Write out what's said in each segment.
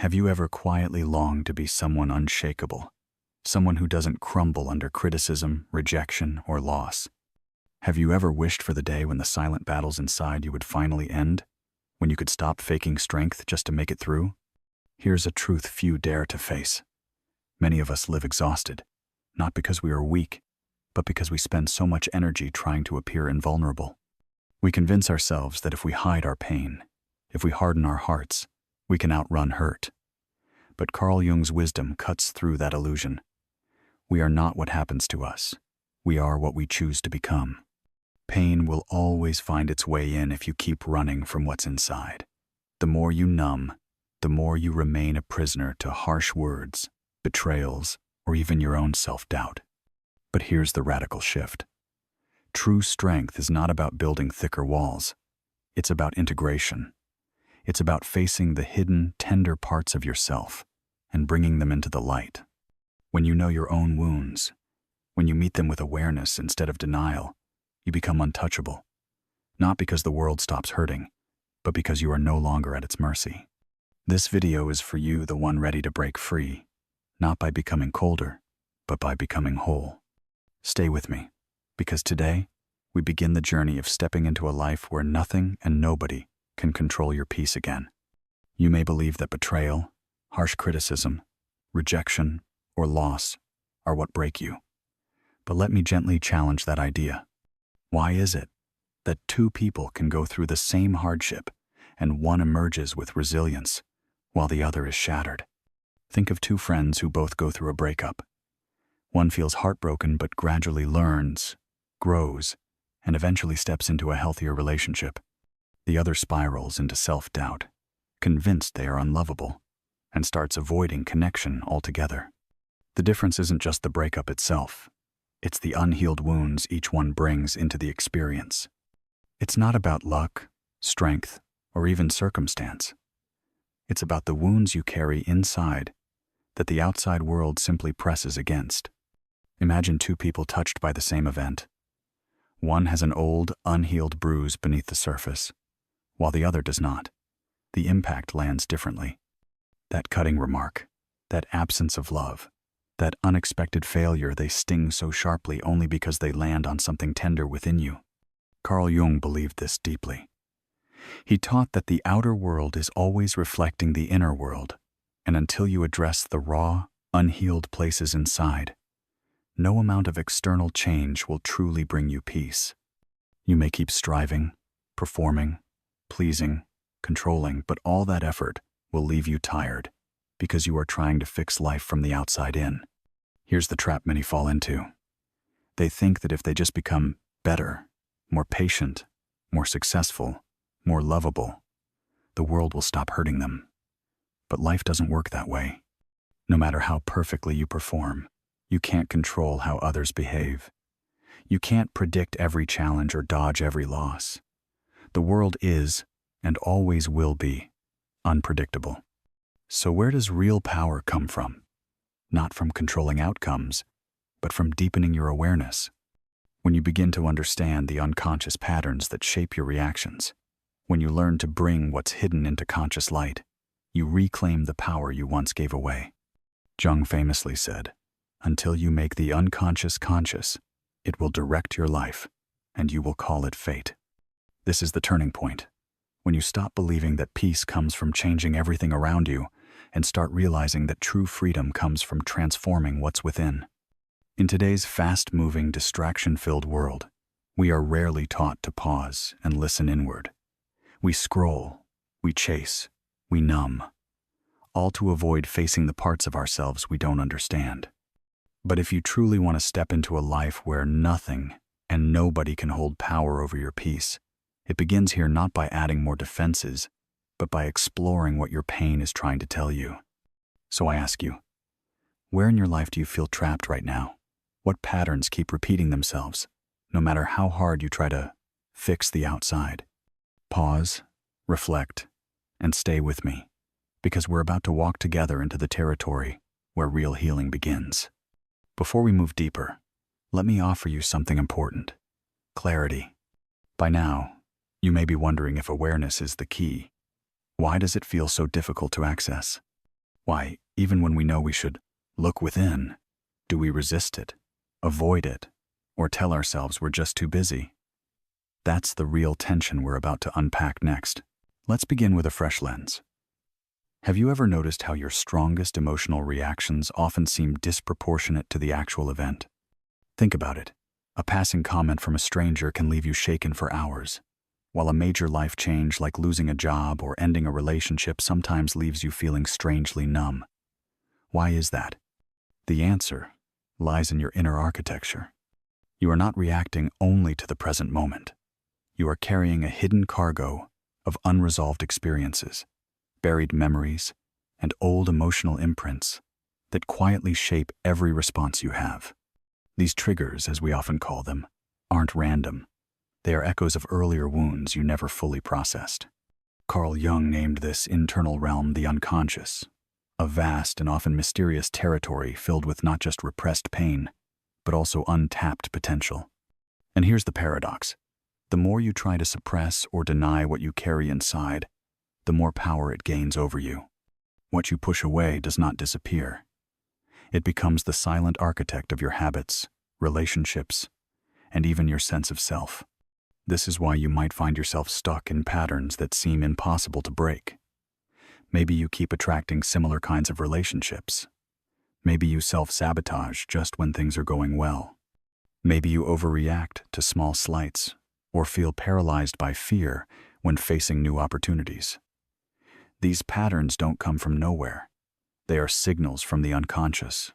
Have you ever quietly longed to be someone unshakable, someone who doesn't crumble under criticism, rejection, or loss? Have you ever wished for the day when the silent battles inside you would finally end, when you could stop faking strength just to make it through? Here's a truth few dare to face. Many of us live exhausted, not because we are weak, but because we spend so much energy trying to appear invulnerable. We convince ourselves that if we hide our pain, if we harden our hearts, we can outrun hurt. But Carl Jung's wisdom cuts through that illusion. We are not what happens to us. We are what we choose to become. Pain will always find its way in if you keep running from what's inside. The more you numb, the more you remain a prisoner to harsh words, betrayals, or even your own self-doubt. But here's the radical shift. True strength is not about building thicker walls. It's about integration. It's about facing the hidden, tender parts of yourself and bringing them into the light. When you know your own wounds, when you meet them with awareness instead of denial, you become untouchable. Not because the world stops hurting, but because you are no longer at its mercy. This video is for you, the one ready to break free, not by becoming colder, but by becoming whole. Stay with me, because today, we begin the journey of stepping into a life where nothing and nobody can control your peace again. You may believe that betrayal, harsh criticism, rejection, or loss are what break you. But let me gently challenge that idea. Why is it that two people can go through the same hardship and one emerges with resilience while the other is shattered? Think of two friends who both go through a breakup. One feels heartbroken but gradually learns, grows, and eventually steps into a healthier relationship. The other spirals into self-doubt, convinced they are unlovable, and starts avoiding connection altogether. The difference isn't just the breakup itself. It's the unhealed wounds each one brings into the experience. It's not about luck, strength, or even circumstance. It's about the wounds you carry inside that the outside world simply presses against. Imagine two people touched by the same event. One has an old, unhealed bruise beneath the surface, while the other does not. The impact lands differently. That cutting remark, that absence of love, that unexpected failure, they sting so sharply only because they land on something tender within you. Carl Jung believed this deeply. He taught that the outer world is always reflecting the inner world, and until you address the raw, unhealed places inside, no amount of external change will truly bring you peace. You may keep striving, performing, pleasing, controlling, but all that effort will leave you tired because you are trying to fix life from the outside in. Here's the trap many fall into. They think that if they just become better, more patient, more successful, more lovable, the world will stop hurting them. But life doesn't work that way. No matter how perfectly you perform, you can't control how others behave. You can't predict every challenge or dodge every loss. The world is, and always will be, unpredictable. So where does real power come from? Not from controlling outcomes, but from deepening your awareness. When you begin to understand the unconscious patterns that shape your reactions, when you learn to bring what's hidden into conscious light, you reclaim the power you once gave away. Jung famously said, "Until you make the unconscious conscious, it will direct your life, and you will call it fate." This is the turning point, when you stop believing that peace comes from changing everything around you and start realizing that true freedom comes from transforming what's within. In today's fast-moving, distraction-filled world, we are rarely taught to pause and listen inward. We scroll, we chase, we numb, all to avoid facing the parts of ourselves we don't understand. But if you truly want to step into a life where nothing and nobody can hold power over your peace, it begins here not by adding more defenses, but by exploring what your pain is trying to tell you. So I ask you, where in your life do you feel trapped right now? What patterns keep repeating themselves, no matter how hard you try to fix the outside? Pause, reflect, and stay with me, because we're about to walk together into the territory where real healing begins. Before we move deeper, let me offer you something important: clarity. By now, you may be wondering if awareness is the key. Why does it feel so difficult to access? Why, even when we know we should look within, do we resist it, avoid it, or tell ourselves we're just too busy? That's the real tension we're about to unpack next. Let's begin with a fresh lens. Have you ever noticed how your strongest emotional reactions often seem disproportionate to the actual event? Think about it. A passing comment from a stranger can leave you shaken for hours, while a major life change like losing a job or ending a relationship sometimes leaves you feeling strangely numb. Why is that? The answer lies in your inner architecture. You are not reacting only to the present moment. You are carrying a hidden cargo of unresolved experiences, buried memories, and old emotional imprints that quietly shape every response you have. These triggers, as we often call them, aren't random. They are echoes of earlier wounds you never fully processed. Carl Jung named this internal realm the unconscious, a vast and often mysterious territory filled with not just repressed pain, but also untapped potential. And here's the paradox. The more you try to suppress or deny what you carry inside, the more power it gains over you. What you push away does not disappear. It becomes the silent architect of your habits, relationships, and even your sense of self. This is why you might find yourself stuck in patterns that seem impossible to break. Maybe you keep attracting similar kinds of relationships. Maybe you self-sabotage just when things are going well. Maybe you overreact to small slights or feel paralyzed by fear when facing new opportunities. These patterns don't come from nowhere. They are signals from the unconscious,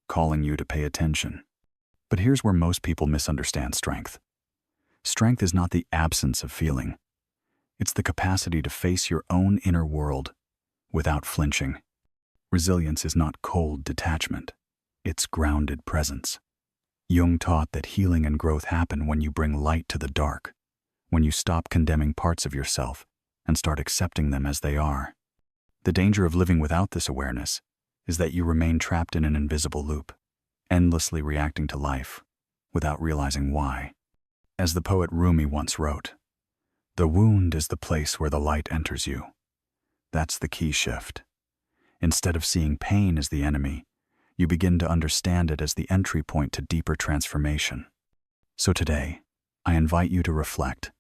calling you to pay attention. But here's where most people misunderstand strength. Strength is not the absence of feeling. It's the capacity to face your own inner world without flinching. Resilience is not cold detachment. It's grounded presence. Jung taught that healing and growth happen when you bring light to the dark, when you stop condemning parts of yourself and start accepting them as they are. The danger of living without this awareness is that you remain trapped in an invisible loop, endlessly reacting to life without realizing why. As the poet Rumi once wrote, "The wound is the place where the light enters you." That's the key shift. Instead of seeing pain as the enemy, you begin to understand it as the entry point to deeper transformation. So today, I invite you to reflect.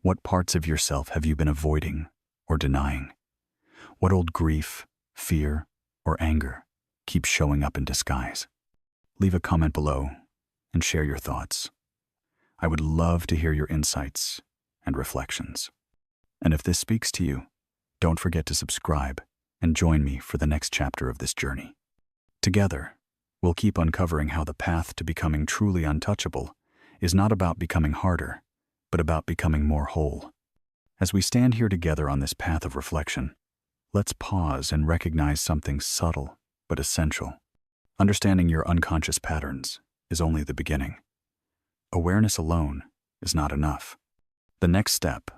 What parts of yourself have you been avoiding or denying? What old grief, fear, or anger keeps showing up in disguise? Leave a comment below and share your thoughts. I would love to hear your insights and reflections. And if this speaks to you, don't forget to subscribe and join me for the next chapter of this journey. Together, we'll keep uncovering how the path to becoming truly untouchable is not about becoming harder, but about becoming more whole. As we stand here together on this path of reflection, let's pause and recognize something subtle but essential. Understanding your unconscious patterns is only the beginning. Awareness alone is not enough. The next step,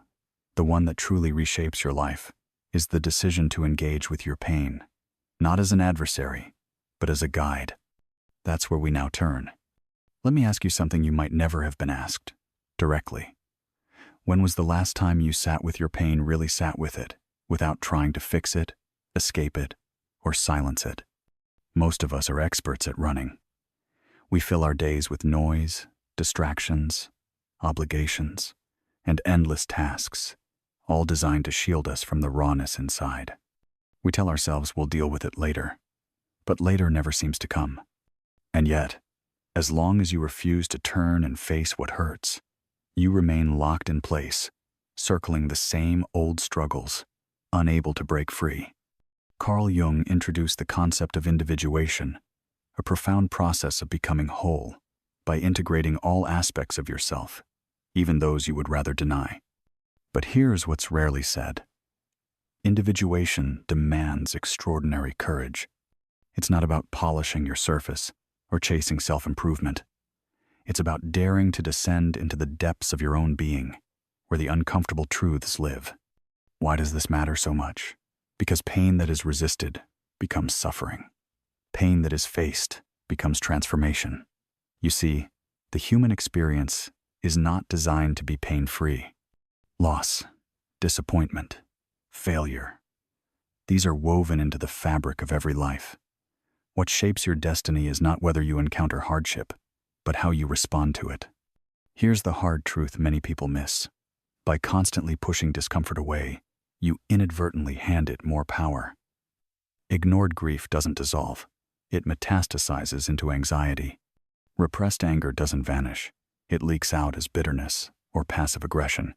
the one that truly reshapes your life, is the decision to engage with your pain, not as an adversary, but as a guide. That's where we now turn. Let me ask you something you might never have been asked, directly. When was the last time you sat with your pain, really sat with it, without trying to fix it, escape it, or silence it? Most of us are experts at running. We fill our days with noise, distractions, obligations, and endless tasks, all designed to shield us from the rawness inside. We tell ourselves we'll deal with it later, but later never seems to come. And yet, as long as you refuse to turn and face what hurts, you remain locked in place, circling the same old struggles, unable to break free. Carl Jung introduced the concept of individuation, a profound process of becoming whole, by integrating all aspects of yourself, even those you would rather deny. But here's what's rarely said. Individuation demands extraordinary courage. It's not about polishing your surface or chasing self-improvement. It's about daring to descend into the depths of your own being, where the uncomfortable truths live. Why does this matter so much? Because pain that is resisted becomes suffering. Pain that is faced becomes transformation. You see, the human experience is not designed to be pain-free. Loss, disappointment, failure. These are woven into the fabric of every life. What shapes your destiny is not whether you encounter hardship, but how you respond to it. Here's the hard truth many people miss. By constantly pushing discomfort away, you inadvertently hand it more power. Ignored grief doesn't dissolve. It metastasizes into anxiety. Repressed anger doesn't vanish. It leaks out as bitterness or passive aggression.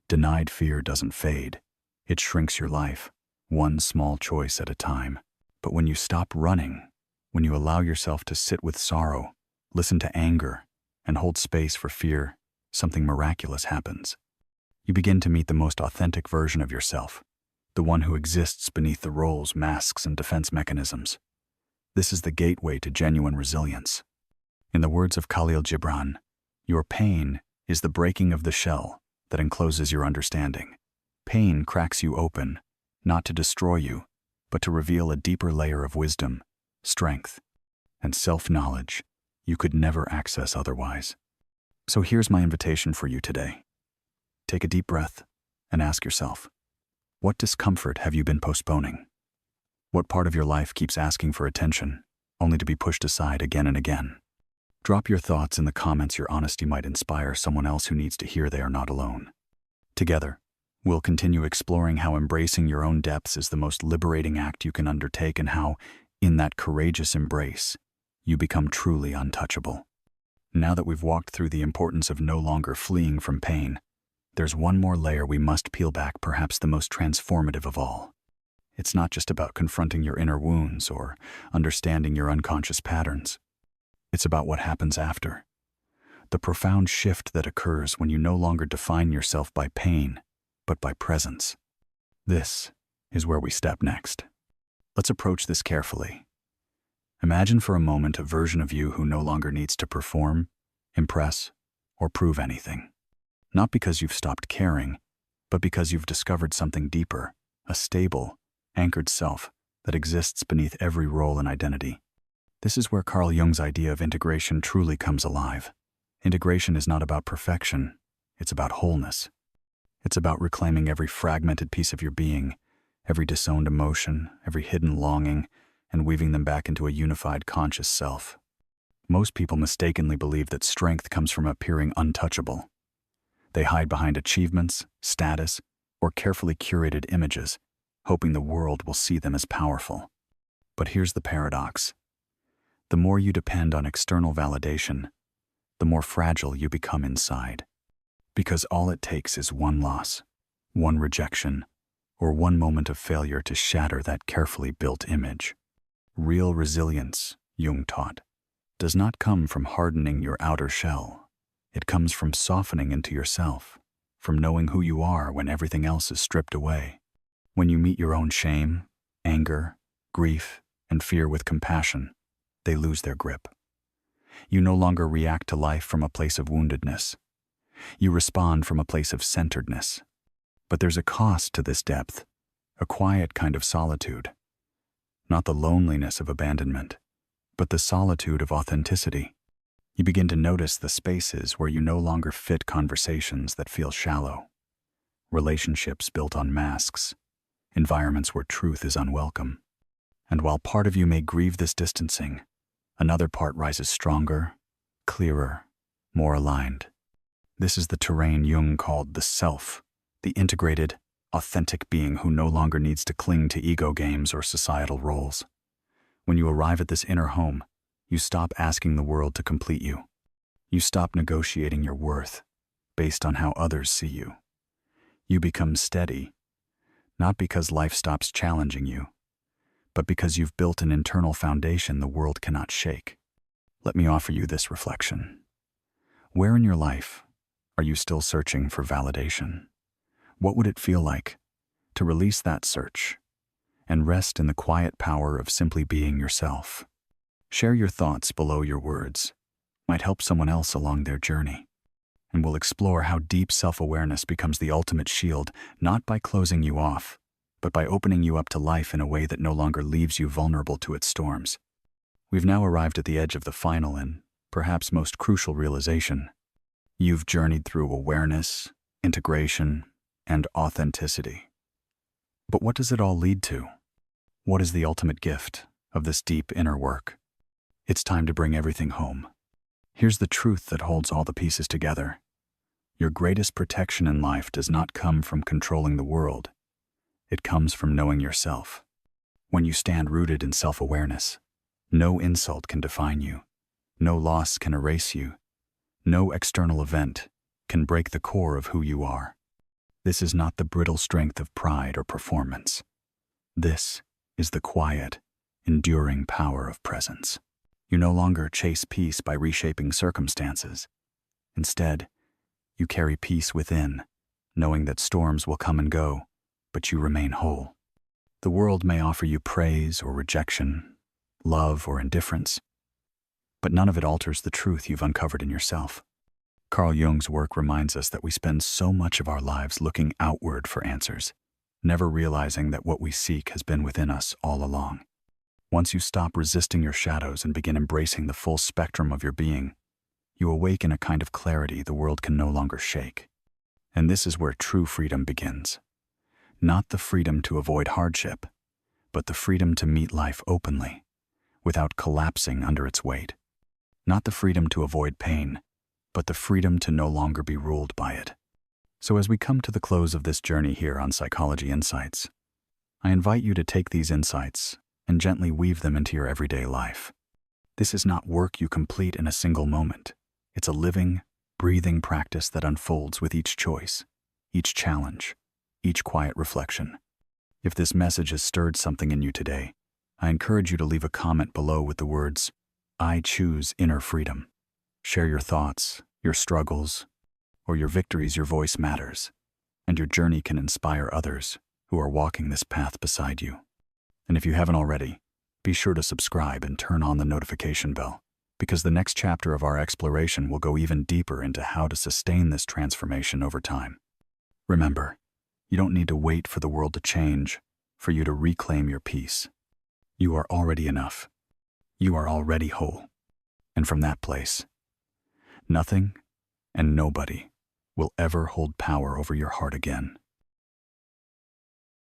Denied fear doesn't fade. It shrinks your life, one small choice at a time. But when you stop running, when you allow yourself to sit with sorrow, listen to anger, and hold space for fear, something miraculous happens. You begin to meet the most authentic version of yourself, the one who exists beneath the roles, masks, and defense mechanisms. This is the gateway to genuine resilience. In the words of Khalil Gibran, your pain is the breaking of the shell that encloses your understanding. Pain cracks you open, not to destroy you, but to reveal a deeper layer of wisdom, strength, and self-knowledge you could never access otherwise. So here's my invitation for you today. Take a deep breath and ask yourself, what discomfort have you been postponing? What part of your life keeps asking for attention, only to be pushed aside again and again? Drop your thoughts in the comments. Your honesty might inspire someone else who needs to hear they are not alone. Together, we'll continue exploring how embracing your own depths is the most liberating act you can undertake, and how, in that courageous embrace, you become truly untouchable. Now that we've walked through the importance of no longer fleeing from pain, there's one more layer we must peel back, perhaps the most transformative of all. It's not just about confronting your inner wounds or understanding your unconscious patterns. It's about what happens after. The profound shift that occurs when you no longer define yourself by pain, but by presence. This is where we step next. Let's approach this carefully. Imagine for a moment a version of you who no longer needs to perform, impress, or prove anything. Not because you've stopped caring, but because you've discovered something deeper, a stable, anchored self that exists beneath every role and identity. This is where Carl Jung's idea of integration truly comes alive. Integration is not about perfection, it's about wholeness. It's about reclaiming every fragmented piece of your being, every disowned emotion, every hidden longing, and weaving them back into a unified conscious self. Most people mistakenly believe that strength comes from appearing untouchable. They hide behind achievements, status, or carefully curated images, hoping the world will see them as powerful. But here's the paradox. The more you depend on external validation, the more fragile you become inside. Because all it takes is one loss, one rejection, or one moment of failure to shatter that carefully built image. Real resilience, Jung taught, does not come from hardening your outer shell. It comes from softening into yourself, from knowing who you are when everything else is stripped away. When you meet your own shame, anger, grief, and fear with compassion, they lose their grip. You no longer react to life from a place of woundedness. You respond from a place of centeredness. But there's a cost to this depth, a quiet kind of solitude. Not the loneliness of abandonment, but the solitude of authenticity. You begin to notice the spaces where you no longer fit conversations that feel shallow, relationships built on masks, environments where truth is unwelcome. And while part of you may grieve this distancing, another part rises stronger, clearer, more aligned. This is the terrain Jung called the self, the integrated, authentic being who no longer needs to cling to ego games or societal roles. When you arrive at this inner home, you stop asking the world to complete you. You stop negotiating your worth based on how others see you. You become steady, not because life stops challenging you, but because you've built an internal foundation the world cannot shake. Let me offer you this reflection. Where in your life are you still searching for validation? What would it feel like to release that search and rest in the quiet power of simply being yourself? Share your thoughts below your words. Might help someone else along their journey. And we'll explore how deep self-awareness becomes the ultimate shield, not by closing you off, but by opening you up to life in a way that no longer leaves you vulnerable to its storms. We've now arrived at the edge of the final and perhaps most crucial realization. You've journeyed through awareness, integration, and authenticity. But what does it all lead to? What is the ultimate gift of this deep inner work? It's time to bring everything home. Here's the truth that holds all the pieces together. Your greatest protection in life does not come from controlling the world. It comes from knowing yourself. When you stand rooted in self-awareness, no insult can define you. No loss can erase you. No external event can break the core of who you are. This is not the brittle strength of pride or performance. This is the quiet, enduring power of presence. You no longer chase peace by reshaping circumstances. Instead, you carry peace within, knowing that storms will come and go, but you remain whole. The world may offer you praise or rejection, love or indifference, but none of it alters the truth you've uncovered in yourself. Carl Jung's work reminds us that we spend so much of our lives looking outward for answers, never realizing that what we seek has been within us all along. Once you stop resisting your shadows and begin embracing the full spectrum of your being, you awaken a kind of clarity the world can no longer shake. And this is where true freedom begins. Not the freedom to avoid hardship, but the freedom to meet life openly, without collapsing under its weight. Not the freedom to avoid pain, but the freedom to no longer be ruled by it. So as we come to the close of this journey here on Psychology Insights, I invite you to take these insights and gently weave them into your everyday life. This is not work you complete in a single moment. It's a living, breathing practice that unfolds with each choice, each challenge, each quiet reflection. If this message has stirred something in you today, I encourage you to leave a comment below with the words, "I choose inner freedom." Share your thoughts, your struggles, or your victories. Your voice matters, and your journey can inspire others who are walking this path beside you. And if you haven't already, be sure to subscribe and turn on the notification bell, because the next chapter of our exploration will go even deeper into how to sustain this transformation over time. Remember, you don't need to wait for the world to change for you to reclaim your peace. You are already enough. You are already whole. And from that place, nothing and nobody will ever hold power over your heart again.